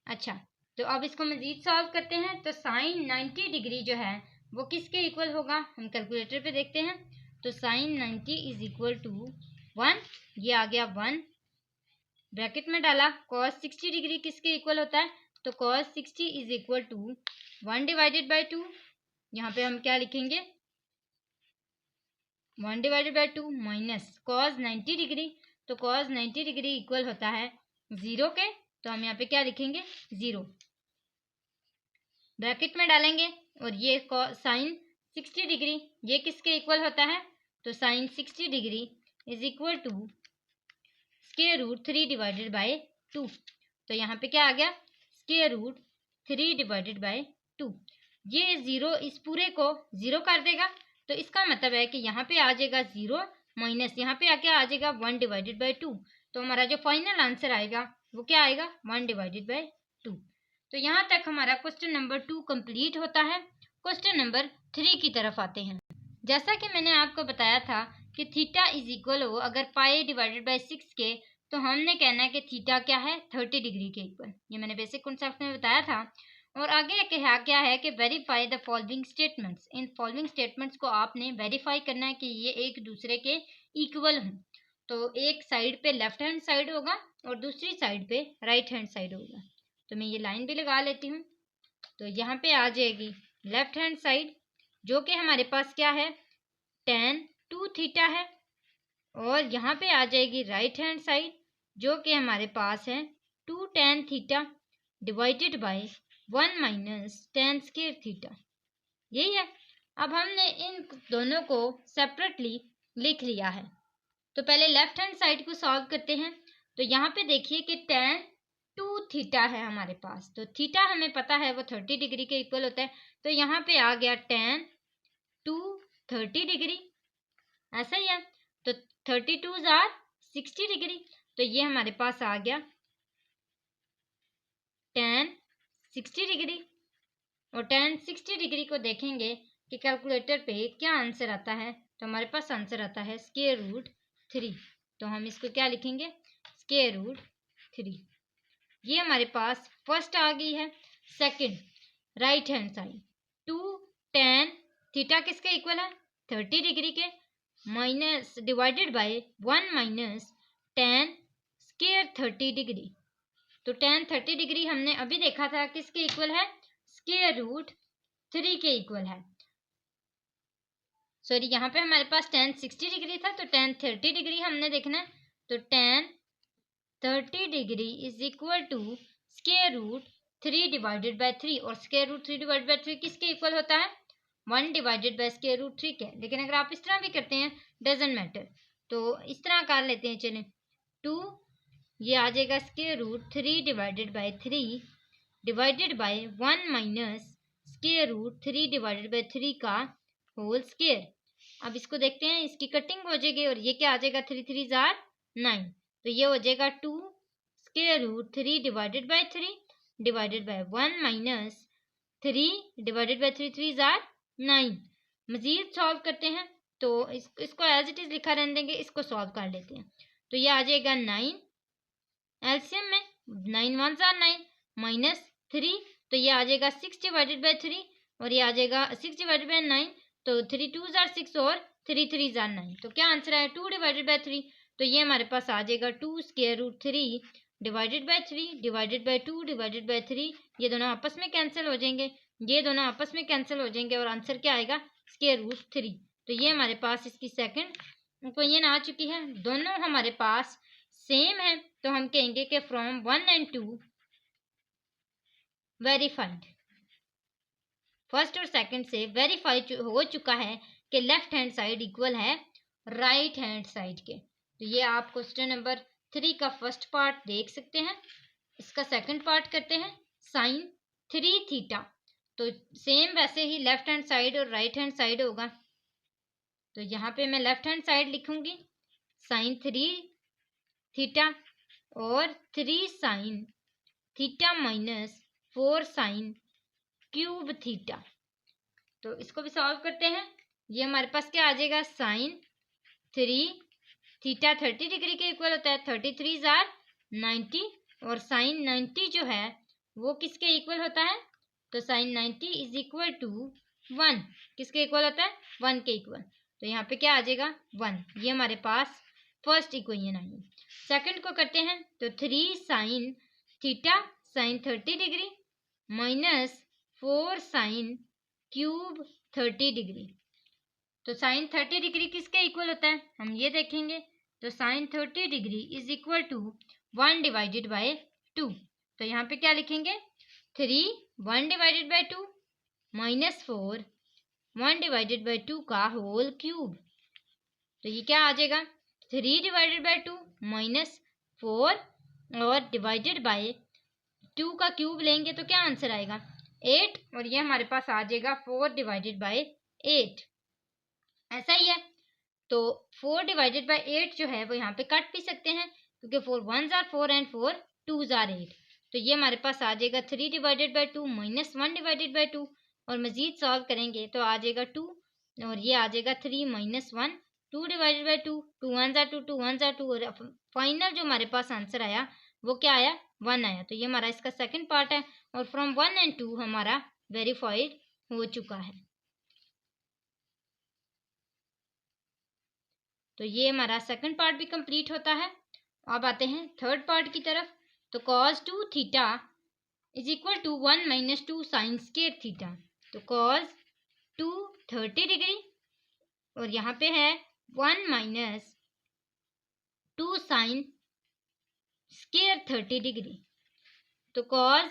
अच्छा, तो अब इसको मजीद सॉल्व करते हैं। तो साइन 90 डिग्री जो है वो किसके इक्वल होगा हम कैलकुलेटर पे देखते हैं। तो साइन 90 इज इक्वल टू 1, ये आ गया 1 ब्रैकेट में डाला। कॉस 60 डिग्री किसके इक्वल होता है। तो cos 60 is equal to 1 divided by 2। यहाँ पे हम क्या लिखेंगे 1 divided by 2 minus cos 90 degree. तो कॉस 90 डिग्री इक्वल होता है 0 के। तो हम यहाँ पे क्या लिखेंगे 0 ब्रैकेट में डालेंगे और ये साइन 60 डिग्री, ये किसके इक्वल होता है? तो sine 60 degree is equal to square root 3 divided by 2। तो यहाँ पे क्या आ गया? Square root 3 divided by 2। ये जीरो इस पूरे को जीरो कर देगा, तो इसका मतलब है कि यहाँ पे आ जाएगा जीरो माइनस यहाँ पे आके आ जाएगा 1 डिवाइडेड बाय 2। तो हमारा जो फाइनल आंसर आएगा वो क्या आएगा? 1 डिवाइडेड बाय 2। तो यहाँ तक हमारा क्वेश्चन नंबर 2 कंप्लीट होता है। क्वेश्चन नंबर 3 की तरफ आते हैं। जैसा कि मैंने आपको बताया था कि थीटा इज इक्वल हो अगर पाई डिवाइडेड बाय 6 के, तो हमने कहना है कि थीटा क्या है? 30 डिग्री के इक्वल। ये मैंने बेसिक कॉन्सेप्ट में बताया था। और आगे क्या है कि verify the following statements. In following statements को आपने वेरीफाई करना है कि ये एक दूसरे के इक्वल हों। तो एक साइड पे लेफ्ट हैंड साइड होगा और दूसरी साइड पे राइट हैंड साइड होगा। तो मैं ये लाइन भी लगा लेती हूँ। तो यहाँ पे आ जाएगी लेफ्ट हैंड साइड, जो कि हमारे पास क्या है? tan 2 थीटा है। और यहाँ पे आ जाएगी राइट हैंड साइड, जो कि हमारे पास है 2 tan theta divided by 1 minus tan square theta. यही है। अब हमने इन दोनों को सेपरेटली लिख लिया है। तो पहले लेफ्ट हैंड साइड को सॉल्व करते हैं। तो यहाँ पे देखिए कि tan 2 थीटा है हमारे पास। तो थीटा हमें पता है वो 30 डिग्री के इक्वल होता है। तो यहाँ पे आ गया tan 2 30 डिग्री, ऐसा ही है। तो 32 आर 60 डिग्री। तो ये हमारे पास आ गया tan 60 डिग्री। और tan 60 डिग्री को देखेंगे कि कैलकुलेटर पे क्या आंसर आता है। तो हमारे पास आंसर आता है स्क्वायर रूट 3। तो हम इसको क्या लिखेंगे? Square root 3। ये हमारे पास फर्स्ट आ गई है। Second, right hand side 2 tan theta किसके इक्वल है? 30 डिग्री के, minus divided by 1 minus tan square 30 degree. तो tan 30 डिग्री हमने अभी देखा था किसके इक्वल है? स्क्वायर रूट 3 के इक्वल है। सॉरी, यहाँ पे हमारे पास tan 60 डिग्री था, तो tan 30 डिग्री हमने देखना है। तो tan 30 degree is equal to square root 3 divided by 3। और स्क्वायर रूट 3 डिवाइडेड बाय 3 किसके इक्वल होता है? 1 डिवाइडेड बाय स्क्वायर रूट 3 के। लेकिन अगर आप इस तरह भी करते हैं डजेंट मैटर। तो इस तरह कर लेते हैं, चलें 2, ये आ जाएगा square root 3 divided by 3 divided by 1 minus square root 3 divided by 3 का होल स्क्वायर। अब इसको देखते हैं, इसकी कटिंग हो जाएगी और ये क्या आ जाएगा? 3 3 जार 9। तो ये हो जाएगा 2 square root 3 divided by 3 divided by 1 minus 3 divided by 3 3 जार 9। मजीद सॉल्व करते हैं तो इसको एज इट इज लिखा रहने देंगे, इसको सॉल्व कर लेते हैं। तो ये आ जाएगा 9 एलसीएम में 9 1 जार 9 माइनस 3। तो ये आ जाएगा 6 डिवाइडेड बाय 3 और ये आ जाएगा 6 डिवाइडेड बाय 9। तो 3 2 जार 6 और 3 3 जार 9। तो क्या आंसर है? 2 डिवाइडेड बाय 3। तो ये हमारे पास आ जाएगा 2 square root 3 divided by 3 divided by 2 divided by 3। ये दोनों आपस में कैंसिल हो जाएंगे, ये दोनों आपस में कैंसिल हो जाएंगे और आंसर क्या आएगा? Square root 3। तो ये हमारे पास इसकी सेकंड क्वेश्चन आ चुकी है। दोनों हमारे पास सेम है, तो हम कहेंगे कि फ्रॉम 1 एंड 2 वेरीफाइड। फर्स्ट और सेकंड से वेरीफाई हो चुका है कि लेफ्ट हैंड साइड इक्वल है राइट हैंड साइड के। तो ये आप क्वेश्चन नंबर 3 का फर्स्ट पार्ट देख सकते हैं। इसका सेकंड पार्ट करते हैं, साइन 3 थीटा। तो सेम वैसे ही लेफ्ट हैंड साइड और राइट हैंड साइड होगा। तो यहाँ पे मैं लेफ्ट हैंड साइड लिखूंगी साइन 3 थीटा और 3 sine theta minus 4 sine cube theta. तो इसको भी सॉल्व करते हैं। ये हमारे पास क्या आ जाएगा? साइन 3 थीटा 30 डिग्री के इक्वल होता है, 33 जार 90। और साइन 90 जो है वो किसके इक्वल होता है? तो साइन 90 इज इक्वल टू 1। किसके इक्वल होता है? 1 के इक्वल। तो यहाँ पे क्या आ जाएगा? 1। ये हमारे पास फर्स्ट इक्वेशन आई। सेकंड को करते हैं, तो 3 sine theta sine 30 degree minus 4 sine cube 30 degree. तो साइन 30 डिग्री किसके इक्वल होता है? हम ये देखेंगे। तो sine 30 degree is equal to 1 divided by 2। तो यहाँ पे क्या लिखेंगे? 3 1 डिवाइडेड बाय 2 माइनस 4 1/2 का होल क्यूब। तो ये क्या आ जाएगा 3/2 -4 और डिवाइडेड बाय 2 का क्यूब लेंगे तो क्या आंसर आएगा 8 और ये हमारे पास आ जाएगा 4/8। ऐसा ही है। तो 4/8 जो है वो यहाँ पे काट भी सकते हैं क्योंकि 4 1s are 4 and 4 2s are 8। तो ये हमारे पास आ जाएगा 3/2 -1/2 और मजीद सॉल्व करेंगे तो आ जाएगा 2 और ये आ जाएगा 3 -1 2/2 2 1s are 2 2 1s are 2 और फाइनल जो हमारे पास आंसर आया वो क्या आया 1 आया। तो ये हमारा इसका सेकंड पार्ट है और फ्रॉम 1 एंड 2 हमारा वेरीफाइड हो चुका है। तो ये हमारा सेकंड पार्ट भी कंप्लीट होता है। अब आते हैं थर्ड पार्ट की तरफ। तो cos 2 theta is equal to 1 - 2 sin square theta. तो cos 2 30 डिग्री और यहाँ पे है 1 - 2 sin स्क्वायर 30 डिग्री। तो cos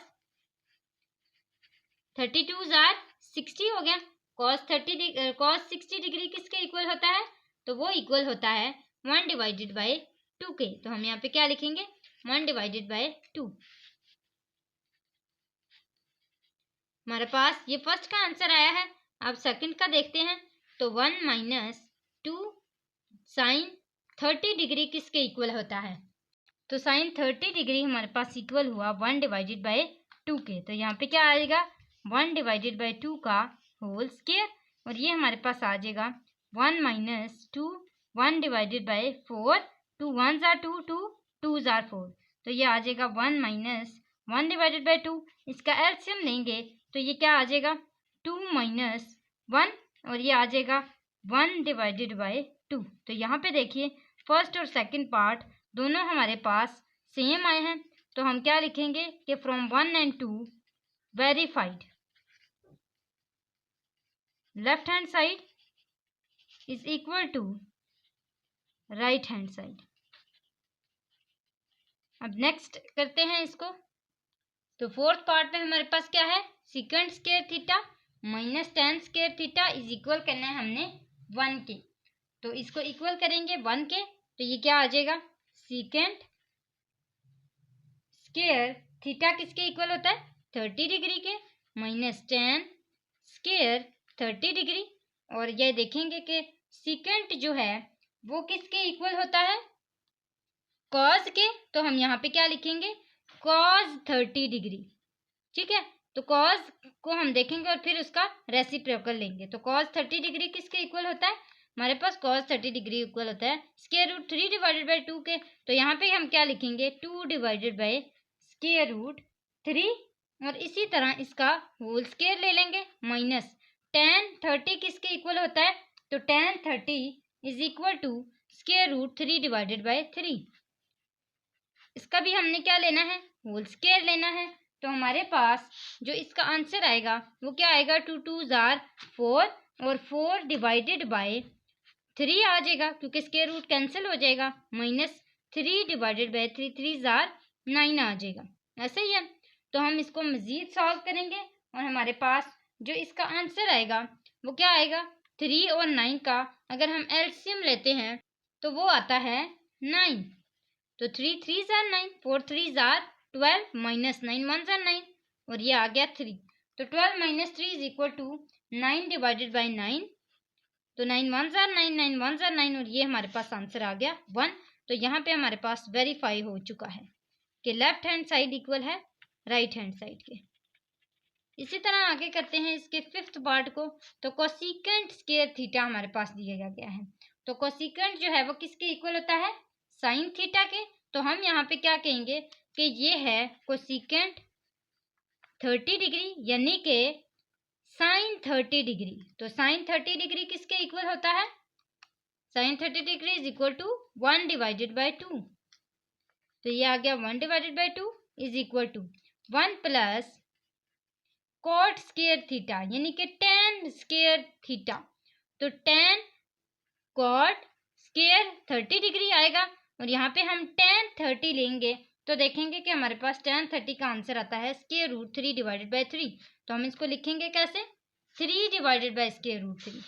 32 जार 60 हो गया। cos 60 डिग्री किसके इक्वल होता है तो वो इक्वल होता है 1/2 के। तो हम यहाँ पे क्या लिखेंगे 1/2। हमारे पास ये फर्स्ट का आंसर आया है। अब सेकंड का देखते हैं। तो 1 - 2 sin 30 डिग्री किसके इक्वल होता है तो sin 30 डिग्री हमारे पास इक्वल हुआ 1/2 के। तो यहाँ पे क्या आएगा 1/2 का होल स्क्वायर और ये हमारे पास आ जाएगा 1 - 2 1/4 2 1s are 2 2 2s are 4। तो ये आ जाएगा 1 - 1/2। इसका एलसीएम लेंगे तो ये क्या आ जाएगा 2 - 1 और ये आ जाएगा 1/2। तो यहाँ पे देखिए फर्स्ट और सेकंड पार्ट दोनों हमारे पास सेम आए हैं। तो हम क्या लिखेंगे कि from 1 and 2 verified. Left hand side is equal to right hand side. अब नेक्स्ट करते हैं इसको। तो फोर्थ पार्ट में हमारे पास क्या है second square theta -tan square theta is equal करना है हमने 1 के। तो इसको इक्वल करेंगे 1 के तो ये क्या आ जाएगा सेकंड स्क्वायर थीटा किसके इक्वल होता है 30 डिग्री के -tan स्क्वायर 30 डिग्री और ये देखेंगे कि सेकंड जो है वो किसके इक्वल होता है cos के। तो हम यहाँ पे क्या लिखेंगे cos 30 डिग्री। ठीक है। तो cos को हम देखेंगे और फिर उसका रेसिप्रोकल लेंगे। तो cos 30 डिग्री किसके इक्वल होता है हमारे पास cos 30 डिग्री इक्वल होता है स्क्वायर रूट 3/2 के। तो यहाँ पे हम क्या लिखेंगे 2/स्क्वायर रूट 3 और इसी तरह इसका होल स्क्वायर ले लेंगे माइनस tan 30 किसके इक्वल होता है तो tan 30 is equal to square root 3/3। इसका भी हमने क्या लेना है होल स्क्वायर लेना है। तो हमारे पास जो इसका आंसर आएगा वो क्या आएगा 2 2s are 4 और 4/3 आ जाएगा क्योंकि स्क्वायर रूट कैंसिल हो जाएगा -3/3 3s are 9 आ जाएगा। ऐसे ही है। तो हम इसको मजीद सॉल्व करेंगे और हमारे पास जो इसका आंसर आएगा वो क्या आएगा 3 और 9 का अगर हम एलसीएम लेते हैं तो वो आता है 9। तो 3 3s are 9 4 3s are 12 -9 1s are 9 और ये आ गया 3। तो 12 - 3 इज इक्वल टू 9/9। तो 9 1s are 9 9 1s are 9 और ये हमारे पास आंसर आ गया 1। तो यहाँ पे हमारे पास वेरीफाई हो चुका है कि लेफ्ट हैंड साइड इक्वल है राइट हैंड साइड के। इसी तरह आगे करते हैं इसके फिफ्थ पार्ट को। तो कोसिकेंट स्क्वायर थीटा हमारे पास दिया गया है। तो कोसिकेंट जो है वो किसके इक्वल होता है साइन थीटा के। तो हम यहाँ पे क्या कहेंगे कि ये है कोसिकेंट 30 डिग्री यानी कि साइन 30 डिग्री। तो साइन 30 डिग्री किसके इक्वल होता है sine 30 degree is equal to 1/2। तो ये आ गया 1/2 is equal to 1 plus cot square theta यानी कि tan स्क्वायर थीटा। तो tan कॉट स्क्वायर 30 डिग्री आएगा और यहाँ पे हम tan 30 लेंगे तो देखेंगे कि हमारे पास tan 30 का आंसर आता है स्क्वायर रूट 3/3। तो हम इसको लिखेंगे कैसे 3 डिवाइडेड बाय स्क्वायर रूट 3।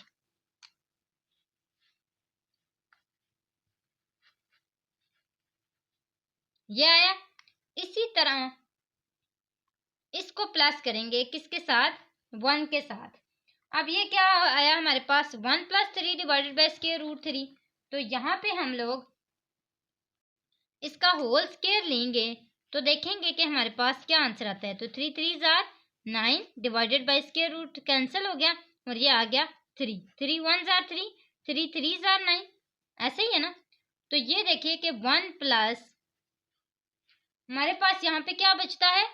ये आया। इसी तरह इसको प्लस करेंगे किसके साथ, 1 के साथ। अब ये क्या आया हमारे पास, 1 + 3 डिवाइडेड बाय स्क्वायर रूट 3। तो यहाँ पे हम लोग इसका होल स्क्वायर लेंगे तो देखेंगे कि हमारे पास क्या आंसर आता है। तो 3 3 जार 9 divided by square root cancel हो गया और ये आ गया 3 3 1 जार 3 3 3 जार 9, ऐसे ही है ना। तो ये देखिए कि 1 प्लस हमारे पास यहाँ पे क्या बचता है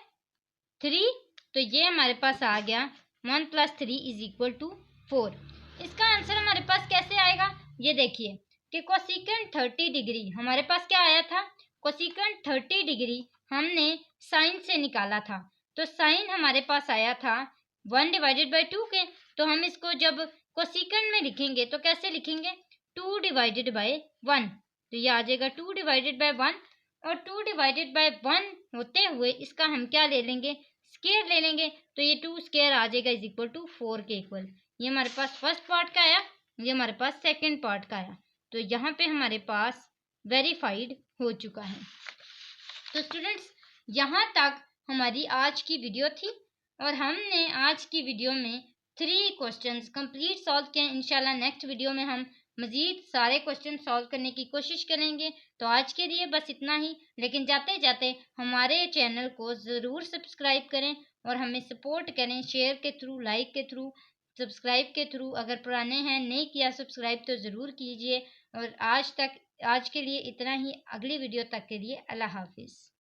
3, तो ये हमारे पास आ गया 1 + 3 = 4। इसका आंसर हमारे पास कैसे आएगा, ये देखिए कि कोसिकेंट 30 डिग्री हमारे पास क्या आया था, कोसिकेंट 30 डिग्री हमने साइन से निकाला था। तो साइन हमारे पास आया था 1 डिवाइडेड बाय 2 के। तो हम इसको जब कोसिकेंट में लिखेंगे तो कैसे लिखेंगे, 2 डिवाइडेड बाय 1। तो ये आ जाएगा 2 डिवाइडेड बाय 1, और 2 डिवाइडेड बाय 1 होते हुए इसका हम क्या ले लेंगे, स्क्वायर ले लेंगे। तो ये 2 स्क्वायर आ जाएगा = 4 के इक्वल। ये हमारे पास फर्स्ट पार्ट का आया, ये हमारे पास सेकंड पार्ट का आया। तो यहाँ पे हमारे पास वेरीफाइड हो चुका है। तो स्टूडेंट्स, यहाँ तक हमारी आज की वीडियो थी और हमने आज की वीडियो में 3 क्वेश्चंस कंप्लीट सॉल्व किए। इंशाल्लाह नेक्स्ट वीडियो में हम मज़ीद सारे क्वेश्चन सॉल्व करने की कोशिश करेंगे। तो आज के लिए बस इतना ही, लेकिन जाते जाते हमारे चैनल को ज़रूर सब्सक्राइब करें और हमें सपोर्ट करें शेयर के थ्रू, लाइक के थ्रू, सब्सक्राइब के थ्रू। अगर पुराने हैं नहीं किया सब्सक्राइब तो ज़रूर कीजिए। और आज के लिए इतना ही। अगली वीडियो तक के लिए अल्लाह हाफिज़।